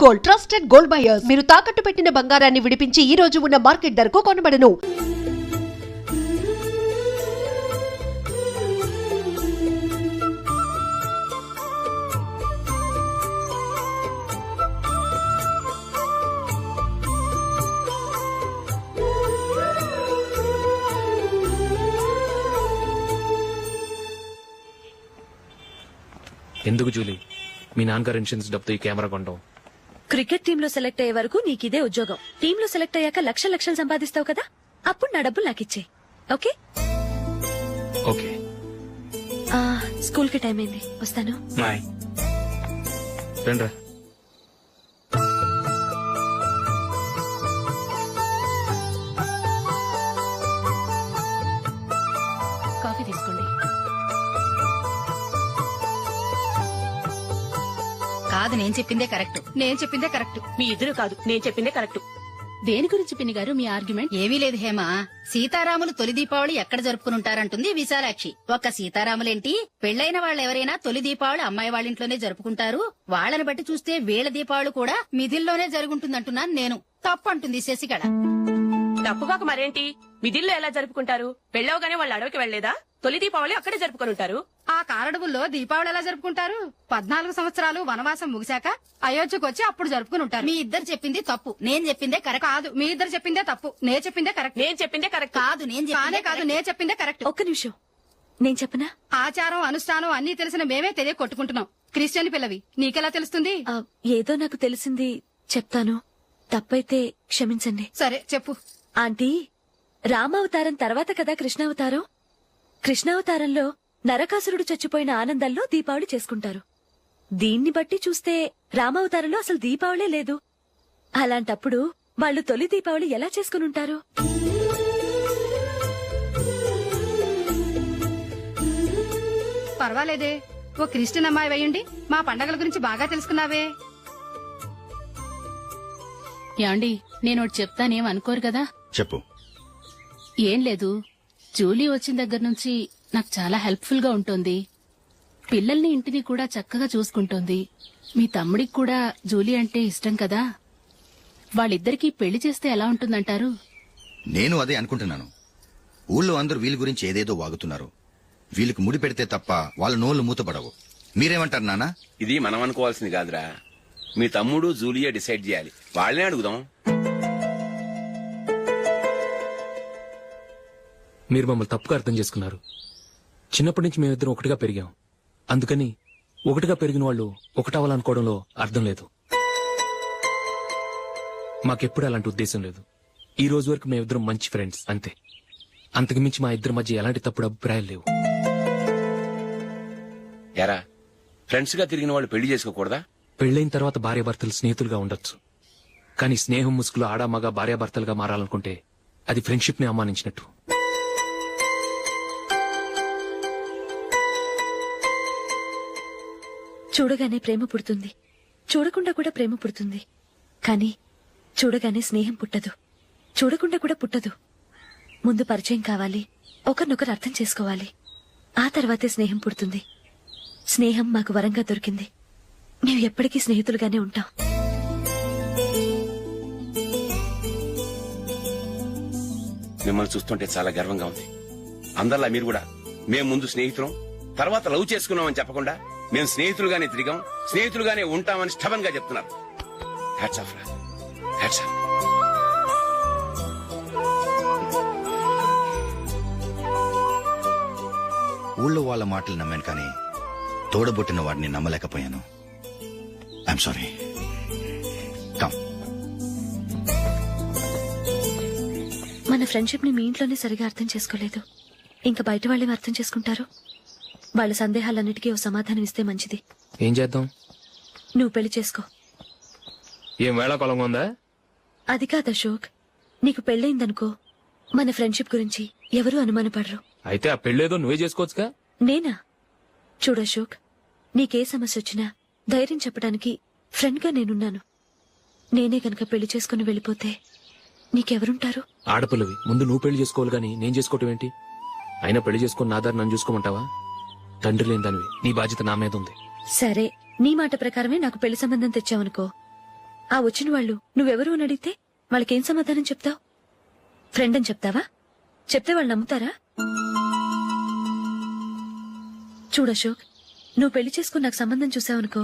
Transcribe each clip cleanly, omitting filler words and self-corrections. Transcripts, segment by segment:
Gold, trusted gold buyers. మీరు తాకట్టు పెట్టిన బంగారాన్ని విడిపించి ఈ రోజు ఉన్న మార్కెట్ ధరకు కొనబడను. ఎందుకు జూలీ, మీ నాన్నగారు ఇన్సూరెన్స్ డబ్బుతో ఈ కెమెరా కొంటాం? క్రికెట్ టీమ్ లో సెలెక్ట్ అయ్యే వరకు నీకిదే ఉద్యోగం. టీమ్ లో సెలెక్ట్ అయ్యాక లక్షలు సంపాదిస్తావు కదా, అప్పుడు నా డబ్బులు నాకిచ్చే. Okay okay. స్కూల్ కి టైం అయింది, వస్తాను. రండ్రా. కాఫీ తీసుకోండి. కాదు, నేను చెప్పిందే కరెక్ట్. నేను చెప్పిందే కరెక్ట్. మీ ఇద్దరు కాదు, నేను చెప్పిందే కరెక్ట్. దేని గురించి పిన్ని గారు మీ ఆర్గ్యుమెంట్? ఏమీ లేదు హేమ. సీతారాములు తొలి దీపావళి ఎక్కడ జరుపుకుంటారంటుంది విశాలాక్షి. ఒక్క సీతారాములేంటి, పెళ్లైన వాళ్ళెవరైనా తొలి దీపావళి అమ్మాయి వాళ్ళింట్లోనే జరుపుకుంటారు. వాళ్ళని బట్టి చూస్తే వీళ్ళ దీపావళి కూడా మిథిల్లోనే జరుగుతుందంటున్నాను నేను. తప్పు అంటుంది శశికళ. తప్పుగాక మరేంటి, మిథిల్లో ఎలా జరుపుకుంటారు? పెళ్ళవగానే వాళ్ళు అడవికి వెళ్లేదా? తొలి దీపావళి అక్కడే జరుపుకొని ఉంటారు. ఆ కారడవుల్లో దీపావళి ఎలా జరుపుకుంటారు? 14 సంవత్సరాలు వనవాసం ముగిశాక అయోధ్యకు వచ్చి అప్పుడు జరుపుకుని ఉంటారు. మీ ఇద్దరు చెప్పింది తప్పు, నేను చెప్పిందే కరెక్ట్. కాదు, మీ ఇద్దరు చెప్పిందే తప్పు, నేను చెప్పిందే కరెక్ట్. నేను చెప్పిందే కరెక్ట్. కాదు, కానే కాదు, నేను చెప్పిందే కరెక్ట్. ఒక్క నిమిషం, నేను చెప్పనా? ఆచారం అనుష్ఠానం అన్ని తెలిసిన మేమే తెలియ కొట్టుకుంటున్నాం. క్రిస్టియన్ పిల్లవి, నీకెలా తెలుస్తుంది? ఏదో నాకు తెలిసింది చెప్తాను, తప్పైతే క్షమించండి. సరే చెప్పు. ఆంటీ, రామావతారం తర్వాత కదా కృష్ణావతారం. కృష్ణావతారంలో నరకాసురుడు చచ్చిపోయిన ఆనందంలో దీపావళి చేసుకుంటారు. దీన్ని బట్టి చూస్తే రామావతారంలో అసలు దీపావళే లేదు. అలాంటప్పుడు వాళ్ళు తొలి దీపావళి ఎలా చేసుకునుంటారు? పర్వాలేదే, ఓ క్రిస్టియన్ అమ్మాయి అయ్యుండి మా పండగల గురించి బాగా తెలుసుకున్నావే. యాండి, నేనోటి చెప్తానేం అనుకోరు కదా? చెప్పు. ఏం లేదు, జూలీ వచ్చిన దగ్గర నుంచి నాకు చాలా హెల్ప్ఫుల్ గా ఉంటుంది. పిల్లల్ని ఇంటిని కూడా చక్కగా చూసుకుంటోంది. మీ తమ్ముడికి కూడా జూలీ అంటే ఇష్టం కదా. వాళ్ళిద్దరికీ పెళ్లి చేస్తే ఎలా ఉంటుందంటారు? నేను అదే అనుకుంటున్నాను. ఊళ్ళో అందరూ వీళ్ళ గురించి ఏదేదో వాగుతున్నారు. వీళ్ళకి ముడి పెడితే తప్ప వాళ్ళ నోళ్లు మూతపడవు. మీరేమంటారు నాన్న? ఇది మనం అనుకోవాల్సింది కాదురా, మీ తమ్ముడు జూలియా డిసైడ్ చేయాలి. వాళ్ళనే అడుగుదాం. మీరు మమ్మల్ని తప్పుగా అర్థం చేసుకున్నారు. చిన్నప్పటి నుంచి మేమిద్దరం ఒకటిగా పెరిగాం. అందుకని ఒకటిగా పెరిగిన వాళ్ళు ఒకటవ్వాలనుకోవడంలో అర్థం లేదు. మాకెప్పుడు అలాంటి ఉద్దేశం లేదు. ఈ రోజు వరకు మేమిద్దరం మంచి ఫ్రెండ్స్ అంతే. అంతకుమించి మా ఇద్దరి మధ్య ఎలాంటి తప్పుడు అభిప్రాయాలు లేవు. ఎరా, ఫ్రెండ్స్ గా తిరిగిన వాళ్ళు పెళ్లి చేసుకోకూడదా? పెళ్లైన తర్వాత భార్యాభర్తలు స్నేహితులుగా ఉండొచ్చు. కానీ స్నేహం ముసుగులో ఆడా మగ భార్యాభర్తలుగా మారాలనుకుంటే అది ఫ్రెండ్షిప్ ని అవమానించినట్టు. చూడగానే ప్రేమ పుడుతుంది, చూడకుండా కూడా ప్రేమ పుడుతుంది. కానీ చూడగానే స్నేహం పుట్టదు, చూడకుండా కూడా పుట్టదు. ముందు పరిచయం కావాలి, ఒకరినొకరు అర్థం చేసుకోవాలి. ఆ తర్వాతే స్నేహం పుడుతుంది. స్నేహం మాకు వరంగా దొరికింది. మేము ఎప్పటికీ స్నేహితులుగానే ఉంటాం. మిమ్మల్ని చూస్తుంటే చాలా గర్వంగా ఉంది. అందరిలా మీరు కూడా మేము ముందు స్నేహితులం, తర్వాత లవ్ చేసుకున్నామని చెప్పకుండా మేము స్నేహితులుగానే తిరిగాం, స్నేహితులుగానే ఉంటామని స్టబన్ గా చెప్తున్నారు. హ్యాట్స్ ఆఫ్ రా, హ్యాట్స్ ఆఫ్. ఊళ్ళో వాళ్ళ మాటలు నమ్మాను, కానీ తోడబుట్టిన వాడిని నమ్మలేకపోయాను. I'm sorry. కమ్. మన ఫ్రెండ్షిప్ ని మీ ఇంట్లోనే సరిగా అర్థం చేసుకోలేదు, ఇంకా బయట వాళ్ళేమి అర్థం చేసుకుంటారు? వాళ్ళ సందేహాలన్నిటికీ ఓ సమాధానం ఇస్తే మంచిది. ఏం చేద్దాం? నువ్వు పెళ్లి చేసుకో. ఏం వేళాకోళంగా ఉందా? అది కాదు అశోక్, నీకు పెళ్ళయిందనుకో, మన ఫ్రెండ్షిప్ గురించి ఎవరూ అనుమానపడరు. అయితే ఆ పెళ్ళేదో నువ్వే చేసుకోవచ్చుగా. నేనా? చూడు అశోక్, నీకే సమస్య వచ్చినా ధైర్యం చెప్పడానికి ఫ్రెండ్ గా నేనున్నాను. నేనే గనక పెళ్లి చేసుకుని వెళ్ళిపోతే నీకెవరుంటారు? ఆడపిల్లవి, ముందు నువ్వు పెళ్లి చేసుకోవాలి గాని నేను చేసుకోవటం ఏంటి? అయినా పెళ్లి చేసుకుని నా దారి నన్ను చూసుకోమంటావా? తండ్రి లేని దానివి, నీ బాధ్యత నా మీద ఉంది. సరే, నీ మాట ప్రకారమే నాకు పెళ్లి సంబంధం తెచ్చావనుకో, ఆ వచ్చిన వాళ్ళు నువ్వెవరు అని అడిగితే వాళ్ళకేం సమాధానం చెప్తావు? ఫ్రెండ్ అని చెప్తావా? చెప్తే వాళ్ళు నమ్ముతారా? చూడు అశోక్, నువ్వు పెళ్లి చేసుకుని నాకు సంబంధం చూసావనుకో,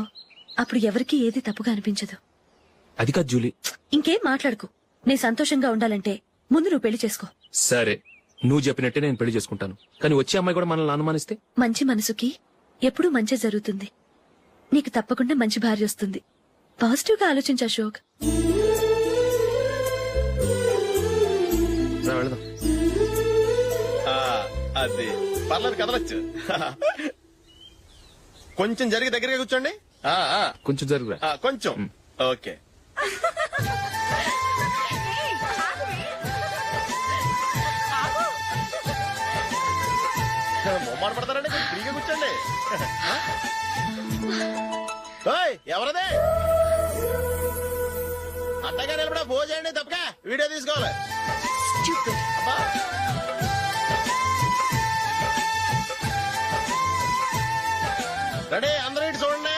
అప్పుడు ఎవరికీ ఏది తప్పుగా అనిపించదు. అది కాదు జూలీ. ఇంకేం మాట్లాడుకు. నీ సంతోషంగా ఉండాలంటే ముందు నువ్వు పెళ్లి చేసుకో. సరే, నువ్వు చెప్పినట్టే నేను పెళ్లి చేసుకుంటాను. కానీ వచ్చే అమ్మాయి కూడా మనల్ని అనుమానిస్తే? మంచి మనసుకి ఎప్పుడూ మంచి జరుగుతుంది. నీకు తప్పకుండా మంచి భార్య వస్తుంది. పాజిటివ్ గా ఆలోచించు అశోక్. రా, వెళదాం. అది పర్లేదు, కదలొచ్చు. కొంచెం జరిగి దగ్గరగా కూర్చోండి. కొంచెం జరుగురా. కొంచెం ఓకే. మొమ్మాట పడతారండి, ఫ్రీగా కూర్చోండి. ఎవరదే అట్టగా నిలబడా భోజనండి, తప్పగా వీడియో తీసుకోవాలి. అబ్బా. రెడీ, అందరూ ఇటు చూడండి.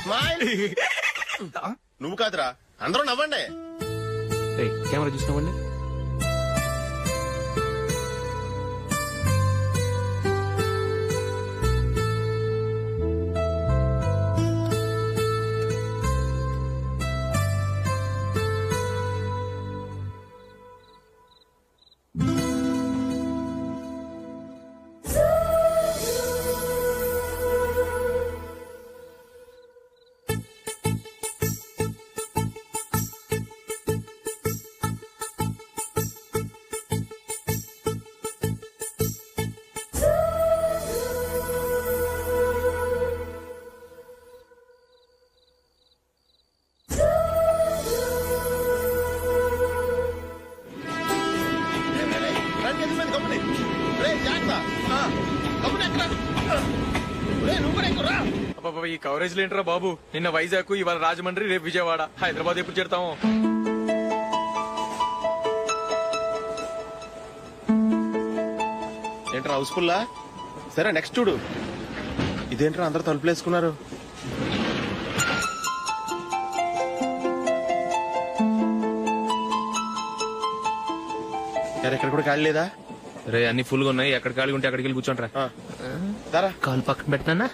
స్మైల్. నువ్వు కాదురా, అందరూ నవ్వండి. ఏయ్, కెమెరా చూసినావండి. ఈ కవరేజ్ లేంటరా బాబు. నిన్న వైజాగ్, ఇవాళ రాజమండ్రి, రేపు విజయవాడ, హైదరాబాద్ ఎప్పుడు చేరుతాము? ఏంట్రా హౌస్ఫుల్లా? సరే నెక్స్ట్ చూడు. ఇదేంట్రా అందరూ తలుపులేసుకున్నారు? ఎక్కడ కూడా ఖాళీ లేదా? రే, అన్ని ఫుల్ గా ఉన్నాయి. ఎక్కడ ఖాళీ ఉంటే అక్కడికి వెళ్ళి కూర్చోంటారా. కాలు పక్కన పెట్టినా.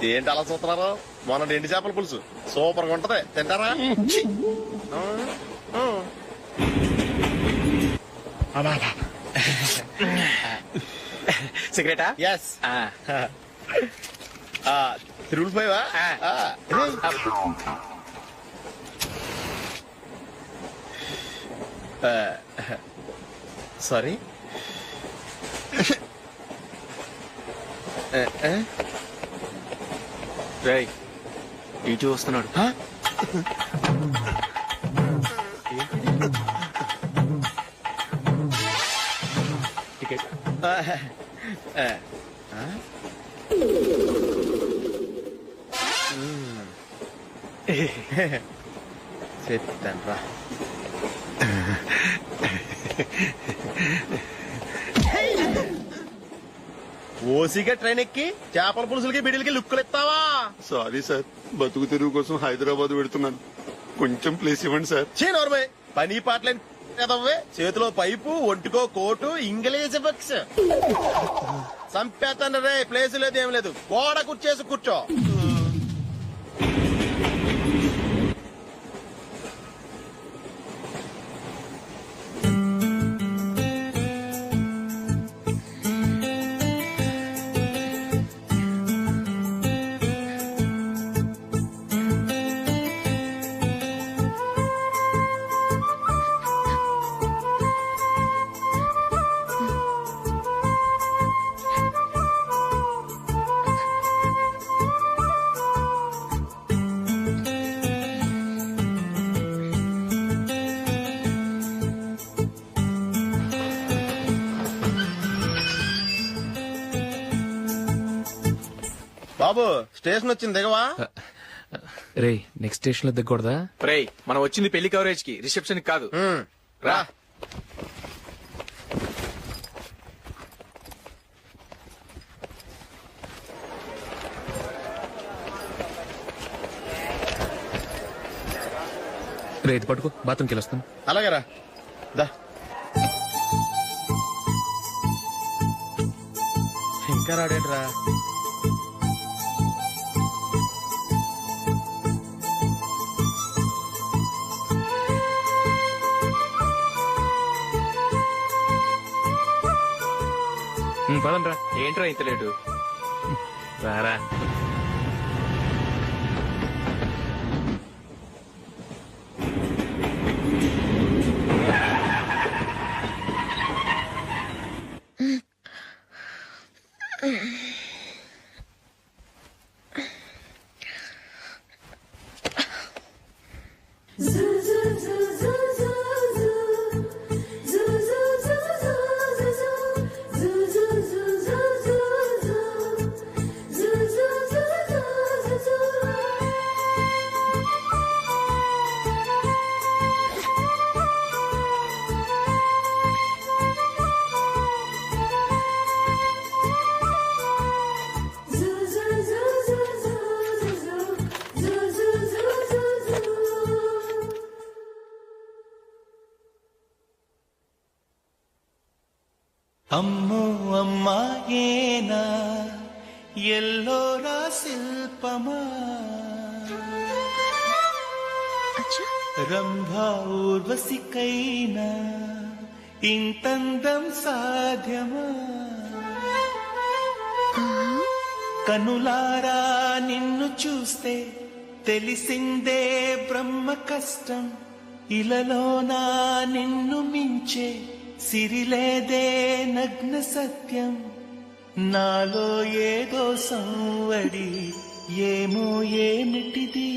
ఏంటి అలా చూస్తున్నారు? మొన్న ఎండి చేపల పులుసు సూపర్ గా ఉంటది, తింటారా? సిగరెటా? ఎస్. తిరుగులిపోయావా? సారీ. రేయ్, ఇటు వస్తున్నాడు. టికెట్. చెప్తాను రా. ఓసిగా ట్రైన్ ఎక్కి చేపల పులుసులకి బిడిలకి లుక్కులు ఇస్తావా? సారీ సార్, బతుకు తెరువు కోసం హైదరాబాద్ పెడుతున్నాను. కొంచెం ప్లేస్ ఇవ్వండి సార్. నోర్మే, పని పాటలేని కదవ్వే. చేతిలో పైపు, ఒంటికో కోటు, ఇంగ్లీష్ బుక్స్. సంపేతాను రే. ప్లేస్ లేదు, ఏం లేదు. గోడ కూర్చేసి కూర్చో. బాబు స్టేషన్ వచ్చింది దిగవా? రే నెక్స్ట్ స్టేషన్ లో దిగకూడదా? రేయ్ మనం వచ్చింది పెళ్లి కవరేజ్ కి, రిసెప్షన్ కాదు. రా. రే ఇది పట్టుకో, బాత్రూమ్కి వెళ్ళొస్తాను. అలాగే రా. దా. ఇంకా రాడేంట్రా? పదండ్రా. ఏంట్రా ఇంత లేటు? రారా. అమ్మో అమ్మాయేనా ఎల్లోరా శిల్పమా రంభా ఊర్వశికైనా ఇంతందం సాధ్యమా కనులారా నిన్ను చూస్తే తెలిసిందే బ్రహ్మ కష్టం ఇలలోనా నిన్ను మించే సిరిలేదే నగ్న సత్యం నాలో ఏదో సంవడి ఏమో ఏమిటిది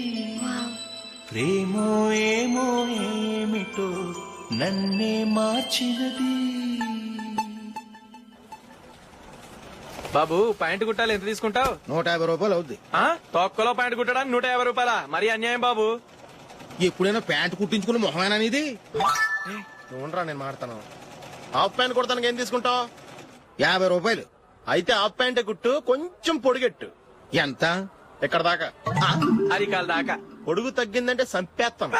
ప్రేమో ఏమో ఏమిటో నన్నే మార్చినది. బాబు ప్యాంటు కుట్టాలి, ఎంత తీసుకుంటావు? 150 రూపాయలు అవుద్ది. తొక్కలో ప్యాంటు కుట్టడానికి 150 రూపాయల? మరి అన్యాయం బాబు. ఎప్పుడైనా ప్యాంట్ కుట్టించుకున్న మొహమేనా ఇది? చూడరా నేను మాడతాను. హాఫ్ ప్యాంట్ కుడతానికి ఏం తీసుకుంటావు? 50 రూపాయలు. అయితే హాఫ్ ప్యాంటే కుట్టు, కొంచెం పొడిగెట్టు. ఎంత? ఇక్కడ దాకా, అరికాల దాకా. పొడుగు తగ్గిందంటే సంపేస్తాం.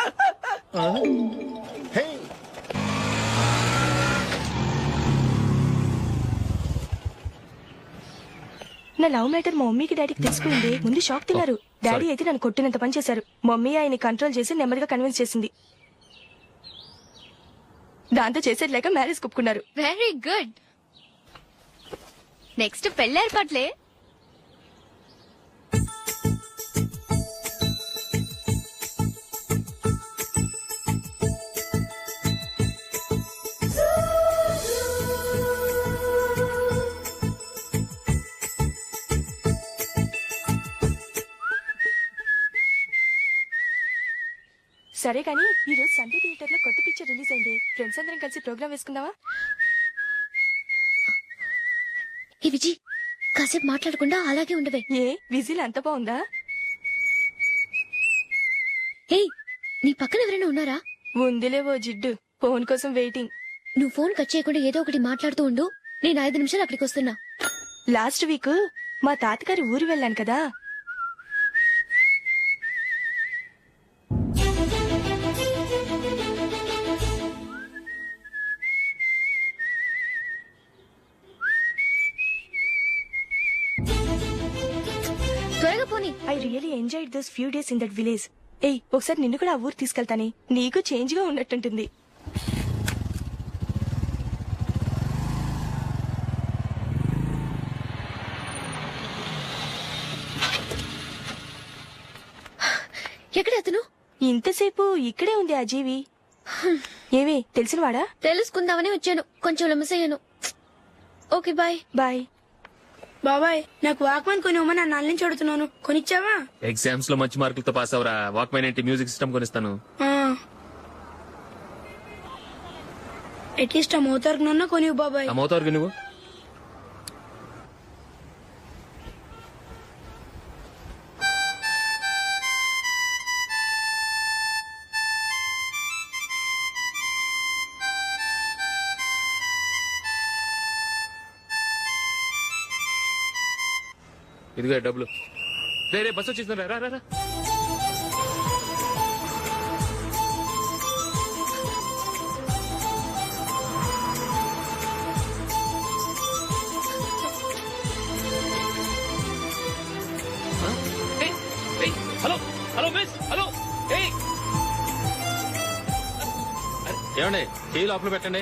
నా లవ్ మ్యాటర్ మా మమ్మీకి డాడీకి తెలుసుకుంది. ముందు షాక్ తిన్నారు. డాడీ అయితే నన్ను కొట్టినంత పని చేశారు. మమ్మీ ఆయన్ని కంట్రోల్ చేసి నెమ్మదిగా కన్విన్స్ చేసింది. దాంతో చేసేది లేక మ్యారేజ్ ఒప్పుకున్నారు. Very good. నెక్స్ట్ పెళ్లి ఏర్పాట్లే. సరే కానీ ఈ రోజు సండే థియేటర్ లో కొత్త పిక్చర్ రిలీజ్ అయింది. ఫ్రెండ్స్ అందరం కలిసి ప్రోగ్రామ్ వేసుకుందామా? ఏ విజి, కాసేపు మాట్లాడకుండా అలాగే ఉండవే. ఏ విజిల్ అంత బాగుందా? ఏయ్, నీ పక్కన ఎవరైనా ఉన్నారా? ఉందిలేవో జిడ్డు, ఫోన్ కోసం వెయిటింగ్. నువ్వు ఫోన్ కట్ చేయకుండా ఏదో ఒకటి మాట్లాడుతూ ఉండు. నేను 5 నిమిషాలు అక్కడికి వస్తున్నా. లాస్ట్ వీక్ మా తాతగారి ఊరు వెళ్ళాను కదా. త్వరగా పోనీ. I really enjoyed those few days in that village. ఏయ్, ఒకసారి నిన్ను కూడా ఆ ఊరు తీసుకెళ్తానే, నీకు చేంజ్ గా ఉన్నట్టుంటుంది. ఎక్కడ అతను? ఇంతసేపు ఇక్కడే ఉంది ఆ జీవి. ఏవి తెలిసినవాడా? తెలుసుకుందామని వచ్చాను, కొంచెం లెమసయ్యాను. Okay bye. బాయ్. బాబాయ్, నాకు వాక్మన్ కొనివ్వమని నా నుంచి అడుగుతున్నాను, కొనిచ్చావా? ఎగ్జామ్స్ లో మంచి మార్కులతో పాస్ అవరా. వాక్మెన్ ఏంటి, మ్యూజిక్ సిస్టమ్ కొనిస్తాను. అట్లీస్ట్ ఆ మోతార్కు కొనివ్వు బాబాయ్. ఆ మోతార్కు నువ్వు ఇదిగో డబ్బులు. రే బస్ వచ్చేసింది, రా రా రా. Hello hello miss, hello. ఏమండి టీ లోపల పెట్టండి.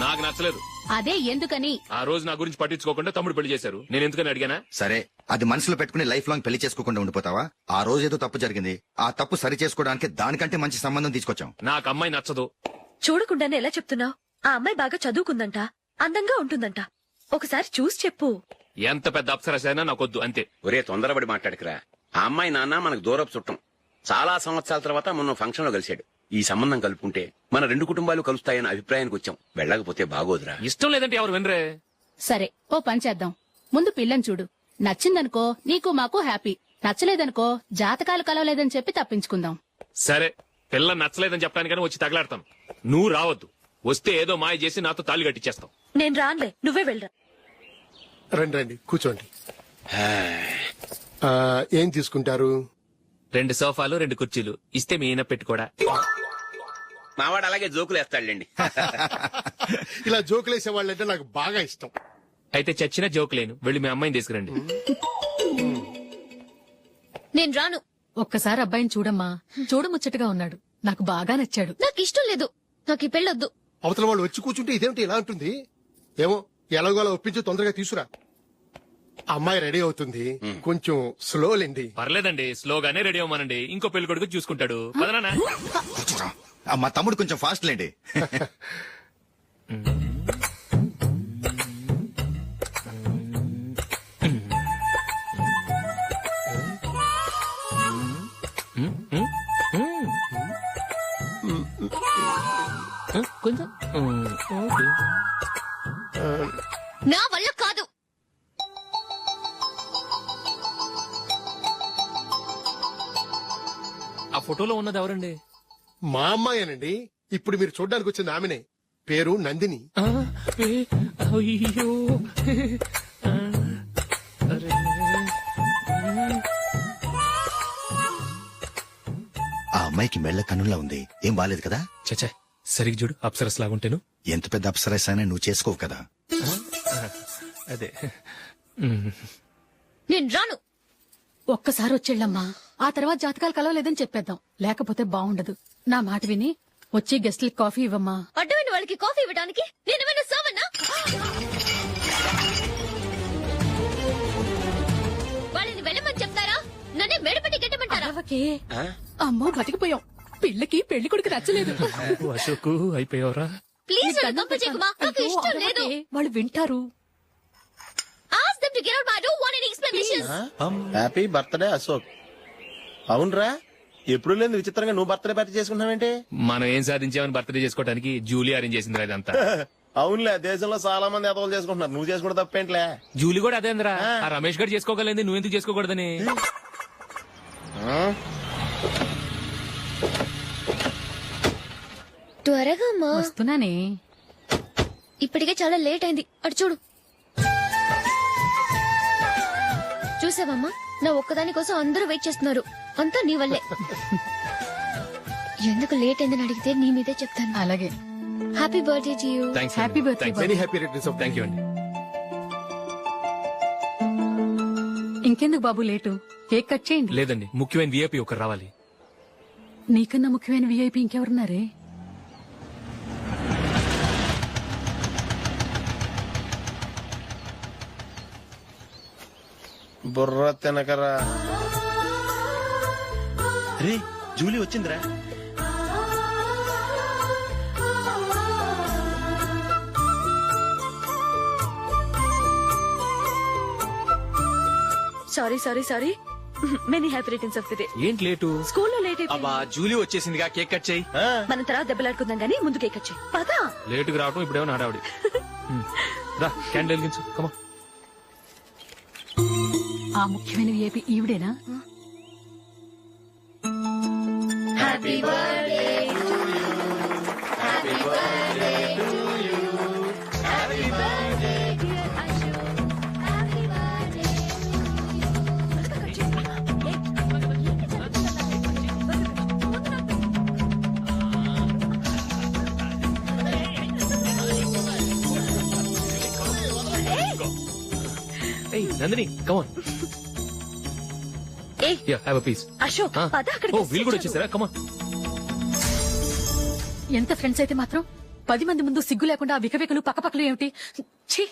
నాకు నచ్చలేదు. అదే ఎందుకని? ఆ రోజు నా గురించి పట్టించుకోకుండా తమ్ముడు పెళ్లి చేశారు. నేను ఎందుకని అడిగానా? సరే, అది మనసులో పెట్టుకుని లైఫ్ లాంగ్ పెళ్లి చేసుకోకుండా ఉండిపోతావా? ఆ రోజు ఏదో తప్పు జరిగింది, ఆ తప్పు సరి చేసుకోవడానికి దానికంటే మంచి సంబంధం తీసుకొచ్చాం. నాకు అమ్మాయి నచ్చదు. చూడకుండానే ఎలా చెప్తున్నావు? ఆ అమ్మాయి బాగా చదువుకుందంట, అందంగా ఉంటుందంట. ఒకసారి చూసి చెప్పు. ఎంత పెద్ద అప్సరసైనా నాకొద్దు, అంతే. ఒరే తొందరపడి మాట్లాడకురా. ఆ అమ్మాయి నాన్న మనకు దూరపు చుట్టం. చాలా సంవత్సరాల తర్వాత మొన్న ఫంక్షన్ లో కలిశాడు. ఈ సంబంధం కలుపుకుంటే మన 2 కుటుంబాలు కలుస్తాయన్న అభిప్రాయానికి వచ్చాం. వెళ్ళకపోతే బాగోదురా. ఇష్టం లేదంటే ఎవరు వినరే. సరే, ఓ పని చేద్దాం. ముందు పిల్లని చూడు. నచ్చిందనుకో నీకు మాకు హ్యాపీ. నచ్చలేదనుకో జాతకాలు కలవలేదని చెప్పి తప్పించుకుందాం. సరే, పిల్ల నచ్చలేదని చెప్పడానికని వచ్చి తగలాడతాను. నువ్వు రావద్దు. వస్తే ఏదో మాయ చేసి నాతో తాళి కట్టించేస్తావు. నేను రానులే, నువ్వే వెళ్ళరా. రండి కూర్చోండి. ఏం తీసుకుంటారు? 2 సోఫాలు 2 కుర్చీలు ఇస్తే మీ ఈయన పెట్టుకోడా. మావాడు అలాగే జోకులు వేస్తాడులేండి. ఇలా జోకులేసే వాళ్ళంటే నాకు బాగా ఇష్టం. అయితే చచ్చిన జోక్ లేను. వెళ్ళి మీ అమ్మాయిని తీసుకురండి. నేను రాను. ఒక్కసారి అబ్బాయిని చూడమ్మా. చూడముచ్చటగా ఉన్నాడు. నాకు బాగా నచ్చాడు. నాకు ఇష్టం లేదు. నాకు ఈ పెళ్ళొద్దు. అవతల వాళ్ళు వచ్చి కూర్చుంటే ఇదేమిటి ఇలా ఉంటుంది? ఏమో ఎలాగోలా ఒప్పించి తొందరగా తీసుకురా. అమ్మాయి రెడీ అవుతుంది, కొంచెం స్లో లేండి. పర్లేదండి, స్లోగానే రెడీ అవ్వమానండి. ఇంకో పెళ్లి కొడుకు చూసుకుంటాడు. పదనా. మా తమ్ముడు కొంచెం ఫాస్ట్ లేండి. కొంచెం నా వల్ల కాదు. ఆ ఫోటోలో ఉన్నది ఎవరండి? మా అమ్మాయేనండి. ఇప్పుడు మీరు చూడ్డానికి వచ్చింది ఆమెనే. పేరు నందిని. అయ్యో, ఆ అమ్మాయికి మెళ్ళ కన్నులా ఉంది. ఏం బాలేదు కదా? చచ్చా, సరిగ్గా చూడు. అప్సరస్ లాగుంటేను. ఎంత పెద్ద అప్సరస్ అయినా నువ్వు చేసుకోవు కదా. అదే. నేను రాను. ఒక్కసారి వచ్చేళ్ళమ్మా. ఆ తర్వాత జాతకాలు కలవలేదని చెప్పేద్దాం. లేకపోతే బాగుండదు. నా మాట విని వచ్చి గెస్ట్లకి కాఫీ ఇవ్వమ్మా. అడ్డమైన వాళ్ళకి కాఫీ ఇవ్వడానికి నేనేమైనా సావన్నా? వాళ్ళని వెళ్ళమని చెప్తారా? నన్నే మెడపట్టి గెట్టమంటారా? అమ్మో, బతికిపోయాం. పిల్లకి పెళ్లి కొడుకు నచ్చలేదు. అశోక్ అయిపోయావరా? ప్లీజ్ నన్ను పంపించేకుమా. నాకు ఇష్టం లేదు. వాళ్ళు వింటారు. Ask them to get out. I don't want any explanations. Happy birthday Ashok. అవునరా, ఎప్పుడు లేదు విచిత్రంగా నువ్వు బర్త్డే పార్టీ చేసుకుంటున్నావేంటి? మనం ఏం సాధించామని బర్త్డే చేసుకోవడానికి జూలీ అరేంజ్ చేసింది ఇదంతా. అవునులే, దేశంలో చాలా మంది ఎదవలు చేసుకుంటున్నారు. నువ్వు చేసుకోవడం తప్పేంట్లే. జూలీ కూడా అదేంద్రా. ఆ రమేష్ గారు చేసుకోగలేదు, నువ్వెందుకు చేసుకోకూడదని. త్వరగా అమ్మా. వస్తున్నానే. ఇప్పటికే చాలా లేట్ అయింది. అటు చూడు. చూసావమ్మా, నా ఒక్కదాని కోసం అందరూ వెయిట్ చేస్తున్నారు. అంతా నీ వల్లే. ఎందుకు లేట్ అయిందని అడిగితే నీ మీదే చెప్తాను. అలాగే. Happy birthday to you. Happy birthday. Very happy returns of. Thank you అండి. ఇంకెందుకు బాబు లేటు? కేక్ కట్ చేయండి. లేదండి, ముఖ్యమైన విఐపి ఒకరు రావాలి. నీకన్నా ముఖ్యమైన విఐపి ఇంకెవరున్నారే? బుర్ర తినకరా. రే, జూలీ వచ్చిందిరా. Sorry many happy returns of the day. ఏంటి లేటు? స్కూల్లో లేట్ అబ్బా, జూలీ వచ్చేసిందిగా. కేక్ కట్ చేయి. మనం తర్వాత దెబ్బలాడుకుందాం గానీ ముందు కేక్ వచ్చాయి. పదా లేటుగా రావటం ఇప్పుడేమో నాడావిడి. రా, క్యాండిల్ వెలిగించు. కమా. ఆ ముఖ్యమైన విఐపి ఈవిడేనా? Happy birthday to you. Happy birthday to you. Happy birthday dear Ashok. Nandini come on. Hey have a piece. Ashok పద అక్కడికి. ఓ వీళ్ళు కూడా వచ్చేసారా? కమాన్. ఎంత ఫ్రెండ్స్ అయితే మాత్రం 10 మంది ముందు సిగ్గు లేకుండా వికవికలు పక్కపక్కలు ఏమిటి? ఛీ!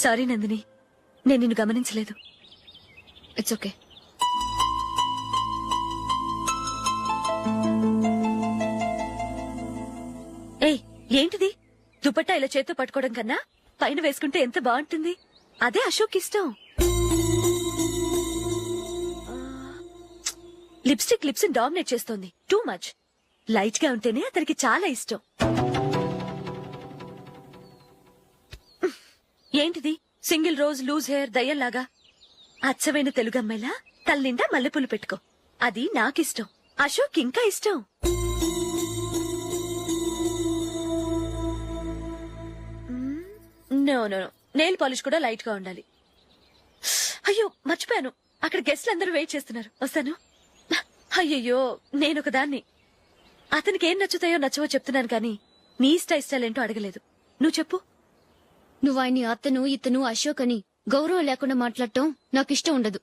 సారీ నందిని, నేను నిన్ను గమనించలేదు. It's okay. ఏయ్ ఏంటిది? దుపట్టా ఇలా చేత్తో పట్టుకోవడం కన్నా పైన వేసుకుంటే ఎంత బాగుంటుంది. అదే అశోక్ ఇష్టం. లిప్స్టిక్ లిప్స్ డామినేట్ చేస్తోంది. Too much. లైట్ గా ఉంటేనే అతనికి చాలా ఇష్టం. ఏంటిది? సింగిల్ రోజ్ లూజ్ హెయిర్ దయ్యంలాగా. అచ్చమైన తెలుగు అమ్మాయిలా తల్లిండా మల్లెపూలు పెట్టుకో. అది నాకిష్టం. అశోక్ ఇంకా ఇష్టం. నో నో నెయిల్ పాలిష్ కూడా లైట్ గా ఉండాలి. అయ్యో మర్చిపోయాను, అక్కడ గెస్ట్లు అందరూ వెయిట్ చేస్తున్నారు. వస్తాను. అయ్యయ్యో నేనొక దాన్ని. అతనికి ఏం నచ్చుతాయో నచ్చవో చెప్తున్నాను కానీ నీ ఇష్టాలేంటో అడగలేదు. నువ్వు చెప్పు. నువ్వు ఆయన్ని అతను ఇతను అశోక్ అని గౌరవం లేకుండా మాట్లాడటం నాకు ఇష్టం ఉండదు.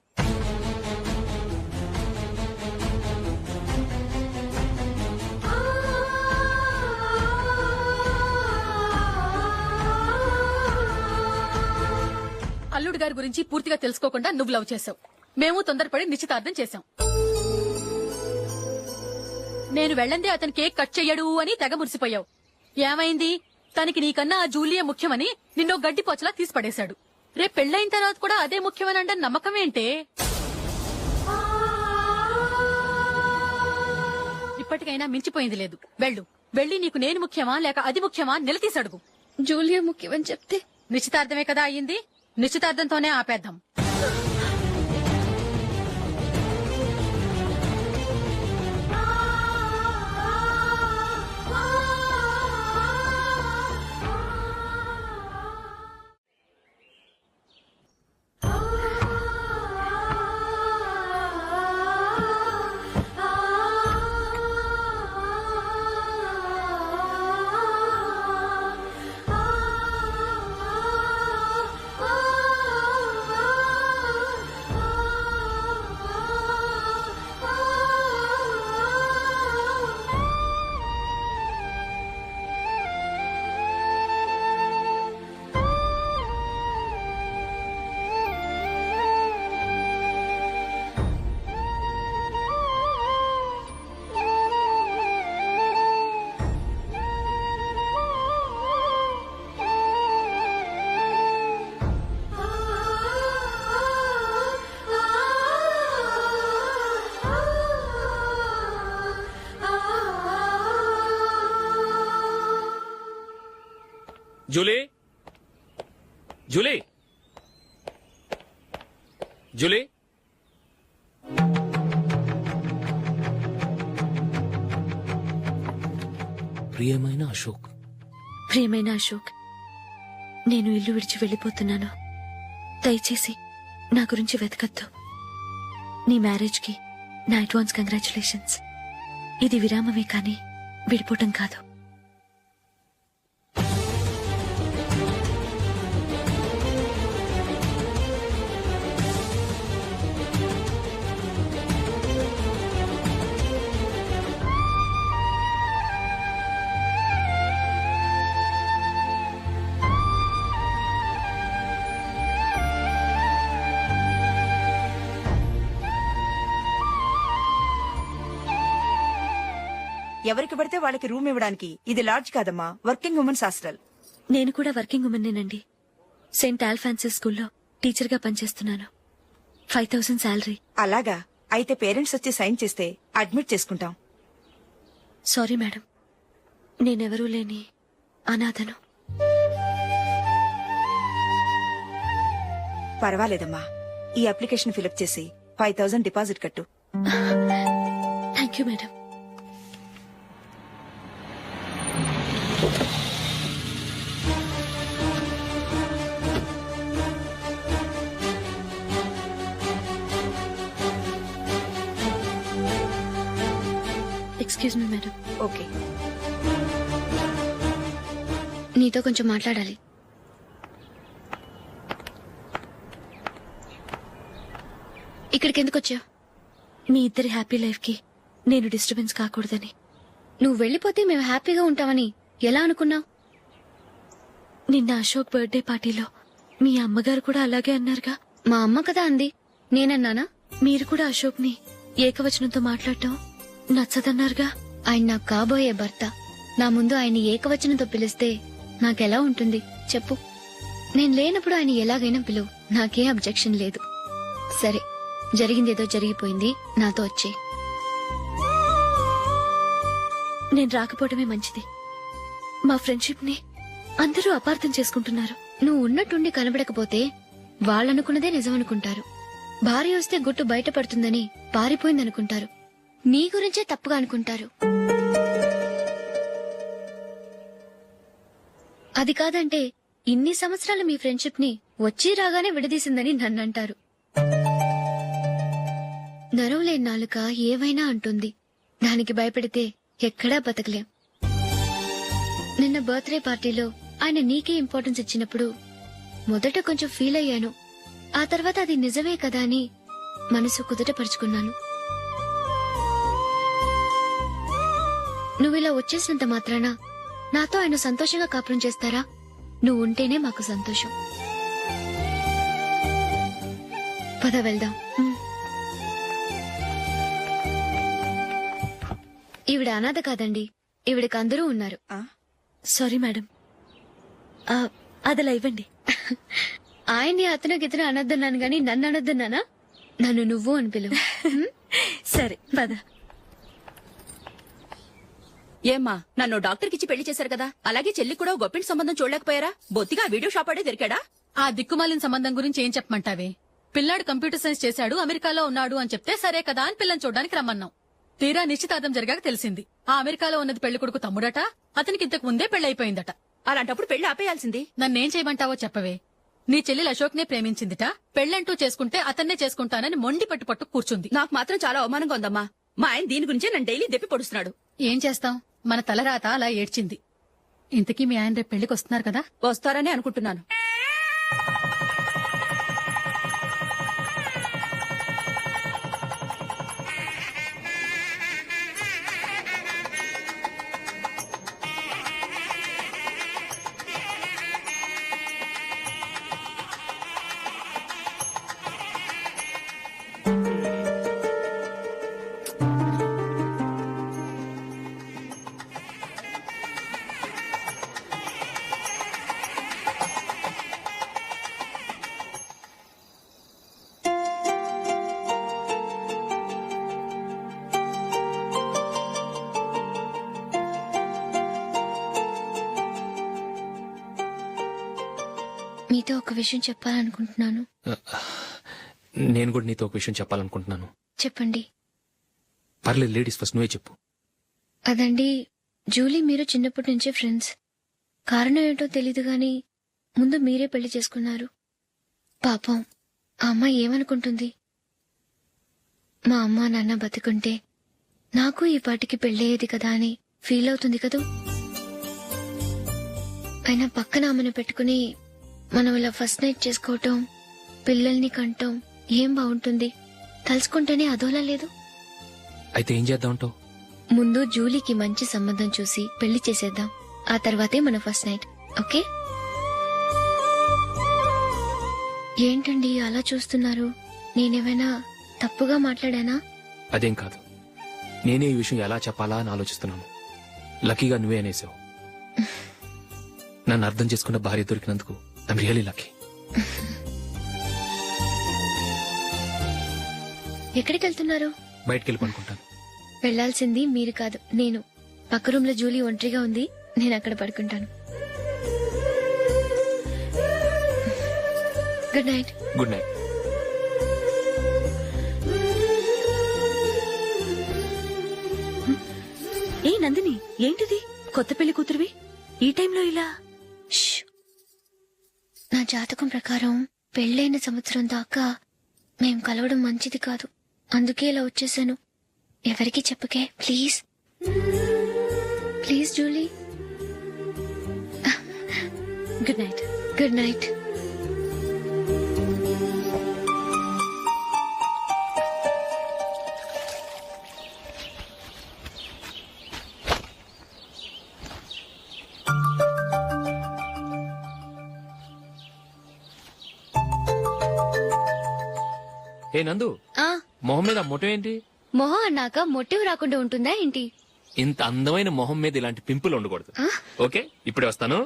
అల్లుడు గారి గురించి పూర్తిగా తెలుసుకోకుండా నువ్వు లవ్ చేసావు. మేము తొందరపడి నిశ్చితార్థం చేశాం. నేను వెళ్ళందే అతని కేక్ కట్ చెయ్యడు అని తెగ మురిసిపోయావు. ఏమైంది? తనకి నీకన్నా ఆ జూలియే ముఖ్యమని నిన్నో గడ్డి పోచలా తీసి పడేశాడు. రేపు పెళ్లైన తర్వాత కూడా అదే ముఖ్యమని అంటే నమ్మకం ఏంటే? ఇప్పటికైనా మించిపోయింది లేదు. వెళ్ళు. వెళ్ళి నీకు నేను ముఖ్యమా లేక అది ముఖ్యమా నిలదీసి అడుగు. జూలియా ముఖ్యమని చెప్తే నిశ్చితార్థమే కదా అయ్యింది. నిశ్చితార్థంతోనే ఆపేద్దాం. Julie, Julie, Julie. ప్రియమైన అశోక్. ప్రియమైన అశోక్, నేను ఇల్లు విడిచి వెళ్లిపోతున్నాను. దయచేసి నా గురించి వెతకద్దు. నీ మ్యారేజ్ కి నా అడ్వాన్స్ కంగ్రాచులేషన్స్. ఇది విరామమే కానీ విడిపోవటం కాదు. ఎవరికి పడితే వాళ్ళకి రూమ్ ఇవ్వడానికి ఇది లాడ్జ్ కాదమ్మా, వర్కింగ్ ఉమెన్స్ హాస్టల్. నేను కూడా వర్కింగ్ ఉమెన్నేనండి. సెయింట్ ఆల్ఫాన్సెస్ స్కూల్లో టీచర్ గా పనిచేస్తున్నాను. 5000 శాలరీ. అలాగా? అయితే పేరెంట్స్ వచ్చి సైన్ చేస్తే అడ్మిట్ చేసుకుంటాం. సారీ మేడం, నేనెవరూ లేని అనాథను. పర్వాలేదమ్మా, ఈ అప్లికేషన్ ఫిలప్ చేసి 5000 డిపాజిట్ కట్టు. Thank you madam. Excuse me madam. Okay. నీతో కొంచెం మాట్లాడాలి. ఇక్కడికి ఎందుకు వచ్చావు? మీ ఇద్దరి హ్యాపీ లైఫ్ కి నేను డిస్టర్బెన్స్ కాకూడదని. నువ్వు వెళ్ళిపోతే మేము హ్యాపీగా ఉంటామని ఎలా అనుకున్నావు? నిన్న అశోక్ బర్త్డే పార్టీలో మీ అమ్మగారు కూడా అలాగే అన్నారుగా. మా అమ్మ కదా అంది, నేనన్నానా? మీరు కూడా అశోక్ ని ఏకవచనంతో మాట్లాడటం నచ్చదన్నారుగా. ఆయన నాకు కాబోయే భర్త. నా ముందు ఆయన్ని ఏకవచనంతో పిలిస్తే నాకెలా ఉంటుంది చెప్పు? నేను లేనప్పుడు ఆయన ఎలాగైనా పిలువు, నాకే అబ్జెక్షన్ లేదు. సరే, జరిగిందేదో జరిగిపోయింది, నాతో వచ్చే. నేను రాకపోవడమే మంచిది. మా ఫ్రెండ్షిప్ ని అందరూ అపార్థం చేసుకుంటున్నారు. నువ్వు ఉన్నట్టుండి కనబడకపోతే వాళ్ళనుకున్నదే నిజమనుకుంటారు. భార్య వస్తే గుట్టు బయటపడుతుందని పారిపోయిందనుకుంటారు. నీ గురించే తప్పుగా అనుకుంటారు. అది కాదంటే ఇన్ని సంవత్సరాలు మీ ఫ్రెండ్షిప్ ని వచ్చి రాగానే విడదీసిందని నన్నంటారు. నరవలేని నాలుక ఏవైనా అంటుంది. దానికి భయపడితే ఎక్కడా బతకలేం. నిన్న బర్త్డే పార్టీలో ఆయన నీకే ఇంపార్టెన్స్ ఇచ్చినప్పుడు మొదట కొంచెం ఫీల్ అయ్యాను. ఆ తర్వాత అది నిజమే కదా అని మనసు కుదుటపరుచుకున్నాను. నువ్విలా వచ్చేసినంత మాత్రాన నాతో ఆయన సంతోషంగా కాపురం చేస్తారా? నువ్వు ఉంటేనే మాకు సంతోషం. పద వెళ్దాం. ఈవిడ అనాథ కాదండి, ఈవిడకి అందరూ ఉన్నారు. సారీ మేడం, అదలా ఇవ్వండి. ఆయన్ని అతను గితను అనొద్దన్నాను గాని నన్ను అనొద్దన్నానా? నన్ను నువ్వు అని పిలువు. సరే పద. ఏమ్మా, నన్ను డాక్టర్ కిచ్చి పెళ్లి చేశారు కదా, అలాగే చెల్లి కూడా గొప్పింటి సంబంధం చూడలేకపోయారా? బొత్తిగా వీడియో షాప్ ఆడే దొరికాడా? ఆ దిక్కుమాలిన సంబంధం గురించి ఏం చెప్పమంటావే? పిల్లాడు కంప్యూటర్ సైన్స్ చేశాడు, అమెరికాలో ఉన్నాడు అని చెప్తే సరే కదా అని పిల్లని చూడడానికి రమ్మన్నాం. తీరా నిశ్చితార్థం జరిగాక తెలిసింది ఆ అమెరికాలో ఉన్నది పెళ్లి కొడుకు తమ్ముడట, అతనికి ఇంతకు ముందే పెళ్లయిపోయిందట. అలాంటప్పుడు పెళ్లి ఆపేయాల్సింది. నన్నేం చేయమంటావో చెప్పవే. నీ చెల్లెలు అశోక్ నే ప్రేమించిందిట, పెళ్లంటూ చేసుకుంటే అతన్నే చేసుకుంటానని మొండి పట్టు కూర్చుంది. నాకు మాత్రం చాలా అవమానంగా ఉందమ్మా. మా ఆయన దీని గురించే నన్ను డైలీ దెప్పి పొడుస్తున్నాడు. ఏం చేస్తాం, మన తలరాత అలా ఏడ్చింది. ఇంతకీ మీ ఆయన రేపు పెళ్లికి వస్తున్నారు కదా? వస్తారని అనుకుంటున్నాను. మీతో ఒక విషయం చెప్పాలనుకుంటున్నాను. నేను కూడా నీతో ఒక విషయం చెప్పాలనుకుంటున్నాను. చెప్పండి. పర్లేదు, లేడీస్ ఫస్ట్, నువ్వే చెప్పు. అదండి, జూలీ మీరు చిన్నప్పటి నుంచే ఫ్రెండ్స్. కారణం ఏంటో తెలీదు గాని ముందు మీరే పెళ్లి చేసుకున్నారు. పాపం ఆ అమ్మాయి ఏమనుకుంటుంది? మా అమ్మ నాన్న బతుకుంటే నాకు ఈ పాటికి పెళ్ళయ్యేది కదా అని ఫీల్ అవుతుంది కదూ. అయినా పక్కన ఆమెను పెట్టుకుని మనం ఇలా ఫస్ట్ నైట్ చేసుకోవటం, పిల్లల్ని కంటాం ఏం బాగుంటుంది? తలుచుకుంటేనే అదోలా లేదు. అయితే ఏం చేద్దామంటావు? ముందు జూలీకి మంచి సంబంధం చూసి పెళ్లి చేసేద్దాం, ఆ తర్వాతే మన ఫస్ట్ నైట్. ఓకే? ఏంటండి అలా చూస్తున్నారు? నేనేమైనా తప్పుగా మాట్లాడానా? అదేం కాదు, నేనే ఈ విషయం ఎలా చెప్పాలా అని ఆలోచిస్తున్నాను. లక్కీగా నువ్వే అనేసావు. నన్ను అర్థం చేసుకున్న భార్య దొరికినందుకు ఐమ్ రియలీ లక్కీ. ఎక్కడికి వెళ్తున్నారు? బయటికి వెళ్ళి పడుకుంటాను. వెళ్లాల్సింది మీరు కాదు, నేను. పక్క రూమ్ లో జూలీ ఒంటరిగా ఉంది, నేను అక్కడ పడుకుంటాను. Good night. Good night. ఏ నందిని, ఏంటిది? కొత్త పెళ్లి కూతురువి ఈ టైంలో ఇలా? నా జాతకం ప్రకారం పెళ్ళైన సంవత్సరం దాకా మేం కలవడం మంచిది కాదు, అందుకే ఇలా వచ్చేసాను. ఎవరికి చెప్పకే please. Please Julie. Good night. Good night. ఏ నందు, ఆ మొహం మీద మొటం ఏంటి? మొహం అన్నాక మొటివ్ రాకుండా ఉంటుందా ఏంటి? ఇంత అందమైన మొహం మీద ఇలాంటి పింపుల్ ఉండకూడదు. ఓకే, ఇప్పుడే వస్తాను.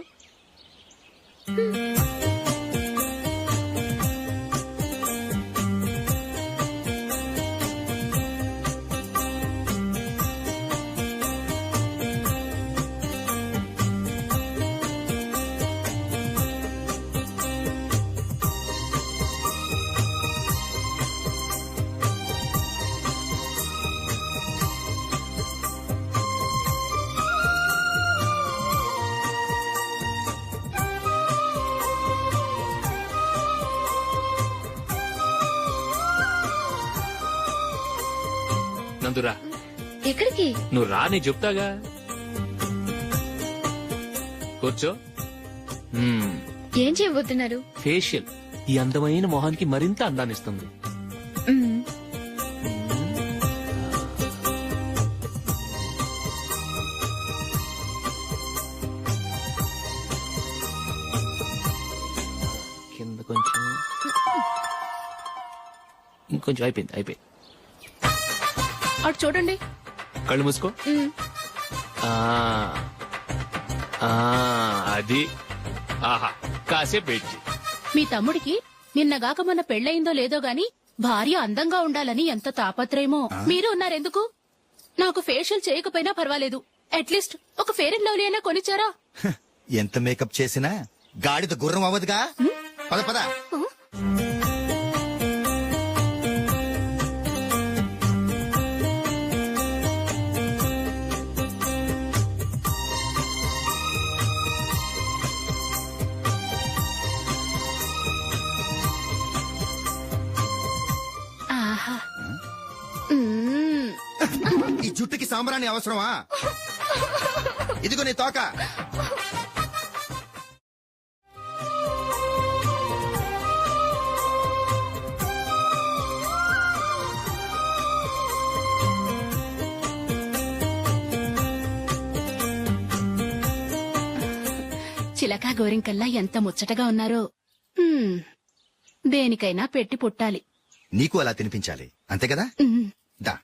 నందురా, ఎక్కడికి? నువ్వు రా, నీ చెప్తాగా. కూర్చో. ఏం చేయబోతున్నారు? ఫేషియల్ ఈ అందమైన మొహానికి మరింత అందాన్నిస్తుంది. మ్మ్. కింద కొంచెం, ఇంకొంచెం. అయిపోయింది. అటు చూడండి. కళ్ళు మూసుకో. మ్మ్. ఆ, ఆ, అది. ఆహా, కాసేపు వెయిట్ చెయ్. మీ తమ్ముడికి నిన్నగాక మొన్న పెళ్ళయిందో లేదో గాని భార్య అందంగా ఉండాలని ఎంత తాపత్రయమో. మీరు ఉన్నారెందుకు? నాకు ఫేషియల్ చేయకపోయినా పర్వాలేదు, అట్లీస్ట్ ఒక ఫేర్ అండ్ లవ్లీ అయినా కొనిచ్చారా? ఎంత మేకప్ చేసినా గాడిద గుర్రం అవ్వదుగా. పద పద. ఆహా. ఈ జుట్టుకి సాంబ్రాణి అవసరమా? ఇదిగో నీ తోక. చిలకా గోరింకల్లా ఎంత ముచ్చటగా ఉన్నారో. దేనికైనా పెట్టి పుట్టాలి. నీకు అలా తినిపించాలి, అంతే కదా? దా.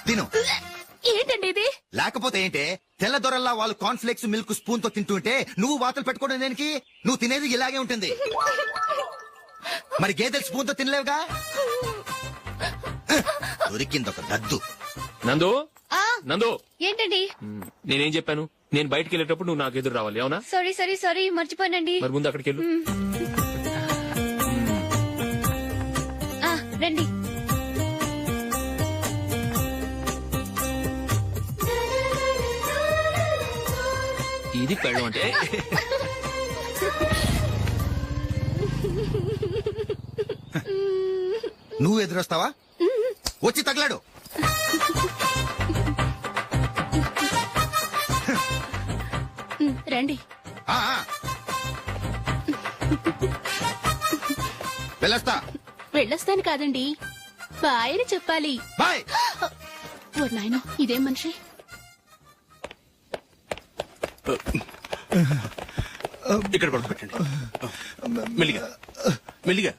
తిను. ఏంటండి ఇది? లేకపోతే ఏంటే, తెల్ల దొరల్లా వాళ్ళు కార్న్ఫ్లేక్స్ మిల్క్ స్పూన్ తో తింటుంటే నువ్వు వాతలు పెట్టుకోవడం దేనికి? నువ్వు తినేది ఇలాగే ఉంటుంది. మరి గేదెలు స్పూన్ తో తినలేవుగా. దొరికిందొక దద్దు. నందు, నందు, ఏంటండి? నేనేం చెప్పాను? నేను బయటికి వెళ్ళేటప్పుడు నువ్వు నాకు ఎదురు రావాలి, అవునా? సారీ మర్చిపోయానండి. మరి ముందు అక్కడికి వెళ్ళు. రండి. ఇది పెళ్ళం అంటే. నువ్వు ఎదురొస్తావా? వచ్చి తగలాడు. రండి. వెళ్ళొస్తాను కాదండి, బాయ్ అని చెప్పాలి. బాయ్. ఓ నాయనో, ఇదేం మనిషి? ఇక్కడ పడుకోబెట్టండి. మెల్లిగా మెల్లిగా.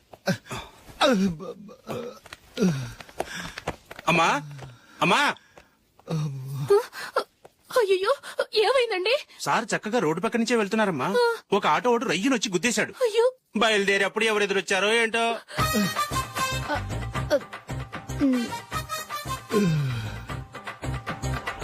అమ్మా అమ్మా. అయ్యో, ఏమైందండి? సార్ చక్కగా రోడ్డు పక్క నుంచే వెళ్తున్నారమ్మా. ఒక ఆటో ఓడు రయ్యనొచ్చి గుద్దేశాడు. అయ్యో. బయలుదేరి అప్పుడు ఎవరెదురొచ్చారో ఏంటో.